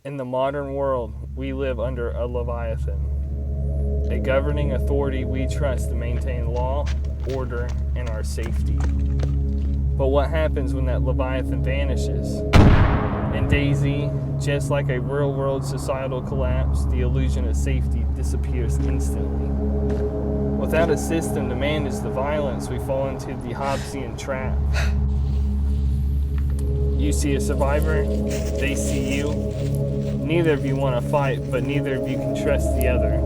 In the modern world, we live under a Leviathan, a governing authority we trust to maintain law, order, and our safety. But what happens when that Leviathan vanishes? In Dayz, just like a real-world societal collapse, the illusion of safety disappears instantly. Without a system to manage the violence, we fall into the Hobbesian trap. You see a survivor, they see you. Neither of you want to fight, but neither of you can trust the other.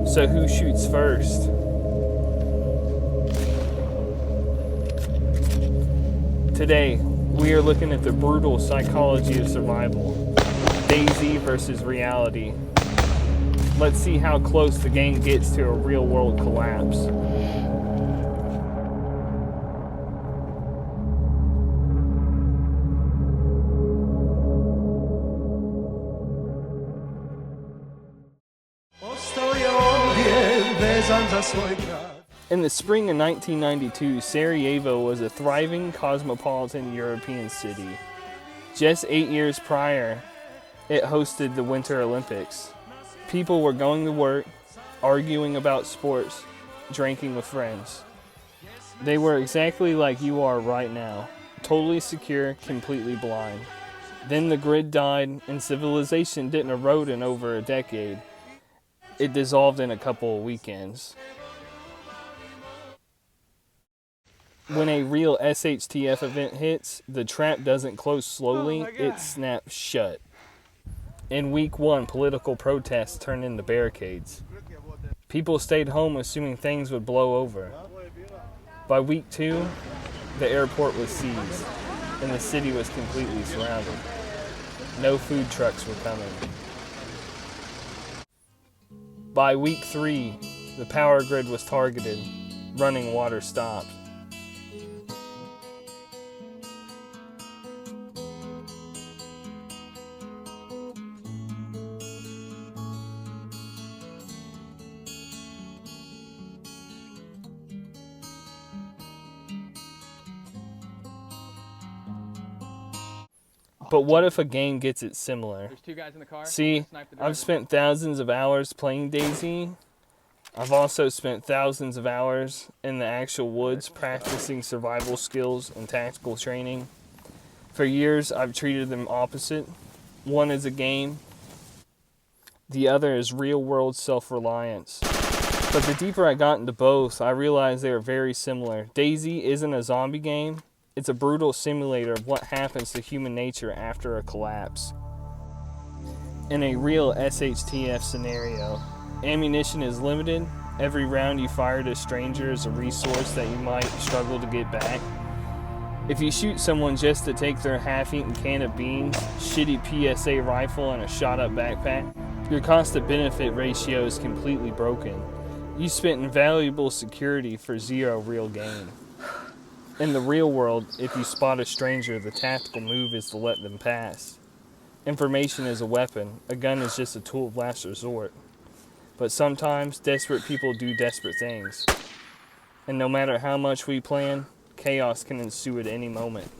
So who shoots first? Today, we are looking at the brutal psychology of survival. Dayz versus reality. Let's see how close the game gets to a real-world collapse. In the spring of 1992, Sarajevo was a thriving cosmopolitan European city. Just 8 years prior, it hosted the Winter Olympics. People were going to work, arguing about sports, drinking with friends. They were exactly like you are right now, totally secure, completely blind. Then the grid died and civilization didn't erode in over a decade. It dissolved in a couple of weekends. When a real SHTF event hits, the trap doesn't close slowly, it snaps shut. In week 1, political protests turned into barricades. People stayed home assuming things would blow over. By week 2, the airport was seized, and the city was completely surrounded. No food trucks were coming. By week 3, the power grid was targeted. Running water stopped. But what if a game gets it similar? There's 2 guys in the car. See, I've spent thousands of hours playing Dayz. I've also spent thousands of hours in the actual woods practicing survival skills and tactical training. For years, I've treated them opposite. One is a game, the other is real-world self-reliance. But the deeper I got into both, I realized they are very similar. Dayz isn't a zombie game. It's a brutal simulator of what happens to human nature after a collapse. In a real SHTF scenario, ammunition is limited. Every round you fire at a stranger is a resource that you might struggle to get back. If you shoot someone just to take their half-eaten can of beans, shitty PSA rifle, and a shot-up backpack, your cost-to-benefit ratio is completely broken. You spent invaluable security for zero real gain. In the real world, if you spot a stranger, the tactical move is to let them pass. Information is a weapon. A gun is just a tool of last resort. But sometimes, desperate people do desperate things. And no matter how much we plan, chaos can ensue at any moment.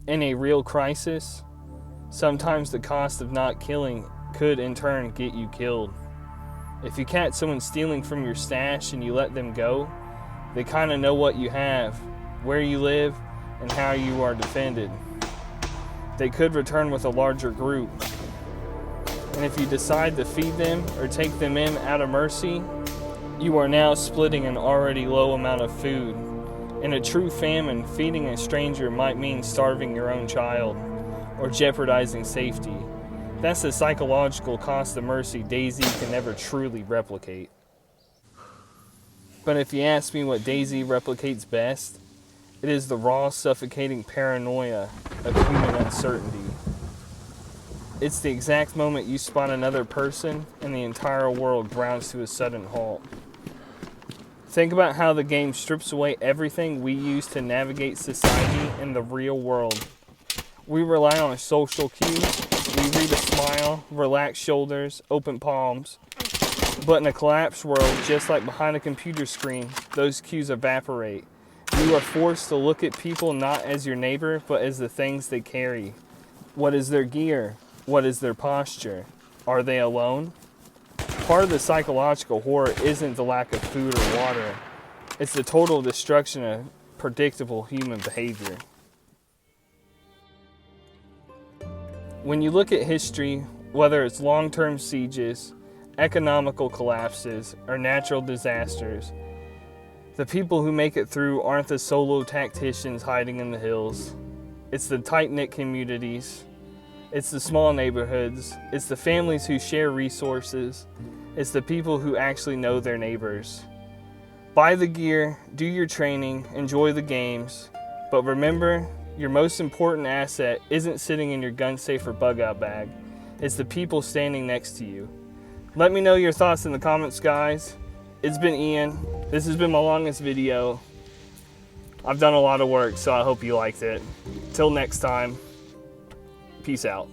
In a real crisis, sometimes the cost of not killing could in turn get you killed. If you catch someone stealing from your stash and you let them go, they kind of know what you have, where you live, and how you are defended. They could return with a larger group. And if you decide to feed them or take them in out of mercy, you are now splitting an already low amount of food. In a true famine, feeding a stranger might mean starving your own child or jeopardizing safety. That's the psychological cost of mercy Dayz can never truly replicate. But if you ask me what Dayz replicates best, it is the raw, suffocating paranoia of human uncertainty. It's the exact moment you spot another person and the entire world grounds to a sudden halt. Think about how the game strips away everything we use to navigate society in the real world. We rely on social cues. We read a smile, relaxed shoulders, open palms. But in a collapsed world, just like behind a computer screen, those cues evaporate. You are forced to look at people not as your neighbor, but as the things they carry. What is their gear? What is their posture? Are they alone? Part of the psychological horror isn't the lack of food or water. It's the total destruction of predictable human behavior. When you look at history, whether it's long-term sieges, economical collapses, or natural disasters, the people who make it through aren't the solo tacticians hiding in the hills. It's the tight-knit communities. It's the small neighborhoods. It's the families who share resources. It's the people who actually know their neighbors. Buy the gear, do your training, enjoy the games, but remember, your most important asset isn't sitting in your gun safe or bug out bag. It's the people standing next to you. Let me know your thoughts in the comments, guys. It's been Ian. This has been my longest video. I've done a lot of work, so I hope you liked it. Till next time, peace out.